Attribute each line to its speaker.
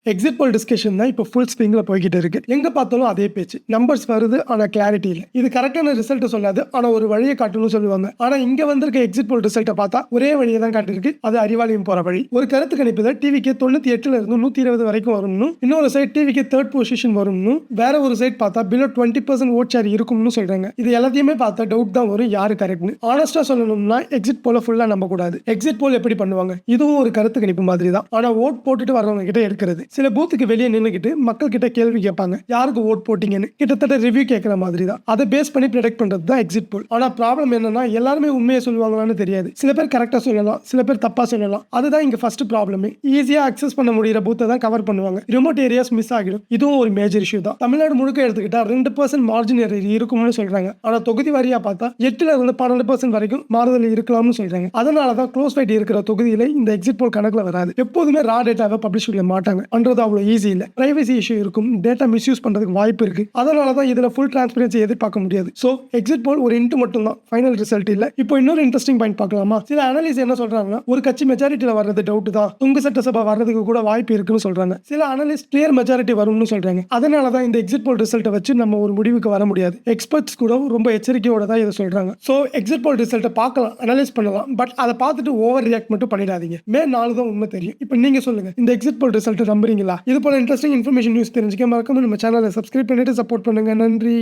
Speaker 1: Exit போல் discussion தான் இப்போ full ஸ்விங்கில் போய்கிட்டு இருக்கு. எங்க பார்த்தாலும் அதே பேச்சு. நம்பர்ஸ் வருது, ஆனா கிளாரிட்டி இல்ல. இது கரெக்டான ரிசல்ட் சொல்லாது, ஆனா ஒரு வழியை காட்டணும்னு சொல்லுவாங்க. ஆனா இங்க வந்திருக்க எக்ஸிட் போல் ரிசல்ட்டை பார்த்தா ஒரே வழியை தான் காட்டிருக்கு. அது அறிவாலயம் போற வழி. ஒரு கருத்து கணிப்புல டிவிக்கு 98ல இருந்து 120 வரைக்கும் வரும்னு, இன்னொரு சைட் டிவிக்கு தேர்ட் பொசிஷன் வரும்னு, வேற ஒரு சைட் பார்த்தா பிலோ 20% ஓட் ஷேர் இருக்கும்னு சொல்றாங்க. இது எல்லாத்தையுமே பார்த்தா டவுட் தான் வரும், யாரு கரெக்ட்னு. ஆனஸ்டா சொல்லணும்னா எக்ஸிட் போல ஃபுல்லா நம்ப கூடாது. எக்ஸிட் போல் எப்படி பண்ணுவாங்க? இதுவும் ஒரு கருத்து கணிப்பு மாதிரி தான். ஆனா ஓட் போட்டுட்டு வரவங்க கிட்ட இருக்கிறது. சில பூத்துக்கு வெளியே நின்னுக்கிட்டு மக்கள் கிட்ட கேள்வி கேட்பாங்க, யாருக்கு ஓட் போட்டீங்கன்னு. கிட்டத்தட்ட ரிவ்யூ கேட்கற மாதிரி தான். அதை பேஸ் பண்ணி ப்ரெடிக்ட் பண்றது தான் எக்ஸிட் போல். ஆனா ப்ராப்ளம் என்னன்னா, எல்லாருமே உண்மையை சொல்லுவாங்களான்னு தெரியாது. சில பேர் கரெக்டா சொல்லலாம், சில பேர் தப்பா சொல்லலாம். அதுதான் இங்க ஃபர்ஸ்ட் ப்ராப்ளமே. ஈஸியா அக்சஸ் பண்ண முடியற பூத்தை தான் கவர் பண்ணுவாங்க. ரிமோட் ஏரியாஸ் மிஸ் ஆகிடும். இதுவும் ஒரு மேஜர் இஷ்யூ தான். தமிழ்நாடு முழுக்க எடுத்துக்கிட்டா 2% மார்ஜின் எரர் இருக்கும்னு சொல்றாங்க. ஆனா தொகுதி வாரியா பார்த்தா 8ல இருந்து 12% வரைக்கும் மாறுதல் இருக்கலாம்னு சொல்றாங்க. அதனால தான் க்ளோஸ் ஃபைட் இருக்கிற தொகுதியில இந்த எக்ஸிட் போல் கணக்குல வராது. எப்போதுமே ரா டேட்டாவை பப்ளிஷ் பண்ண மாட்டாங்க. பண்றது அவ்வளவு ஈஸி இல்ல. பிரைவசி இஷ்யூ இருக்கும், டேட்டா மிஸ்யூஸ் பண்றதுக்கு வாய்ப்பு இருக்கு. அதனால தான் இதுல ஃபுல் டிரான்ஸ்பரன்சி எதிர்பார்க்க முடியாது. சோ எக்ஸிட் போல் ஒரு இன்ட் மட்டும் தான், ஃபைனல் ரிசல்ட் இல்ல. இப்போ இன்னொரு இன்ட்ரெஸ்டிங் பாயிண்ட் பார்க்கலாமா? சில அனலிஸ்ட் என்ன சொல்றாங்கன்னா, ஒரு கட்சி மெஜாரிட்டில வர்றது டவுட் தான், துங்கு சட்டசபை வர்றதுக்கு கூட வாய்ப்பு இருக்குன்னு சொல்றாங்க. சில அனலிஸ்ட் கிளியர் மெஜாரிட்டி வரும்னு சொல்றாங்க. அதனால தான் இந்த எக்ஸிட் போல் ரிசல்ட்டை வச்சு நம்ம ஒரு முடிவுக்கு வர முடியாது. எக்ஸ்பர்ட்ஸ் கூட ரொம்ப எச்சரிக்கையோட தான் இதை சொல்றாங்க. சோ எக்ஸிட் போல் ரிசல்ட்டை பார்க்கலாம், அனலைஸ் பண்ணலாம், பட் அதை பார்த்துட்டு ஓவர் ரியாக்ட் மட்டும் பண்ணிடாதீங்க. மே 4 தான் உண்மை தெரியும். இப்போ நீங்க சொல்லுங்க, இந்த எக்ஸிட் போல் ரிசல்ட் நம்புறீங்களா? இது போல இன்ட்ரெஸ்டிங் இன்ஃபர்மேஷன் நியூஸ் தெரிஞ்சுக்க மறக்காம நம்ம சேனலை சப்ஸ்கிரைப் பண்ணிட்டு சப்போர்ட் பண்ணுங்க. நன்றி.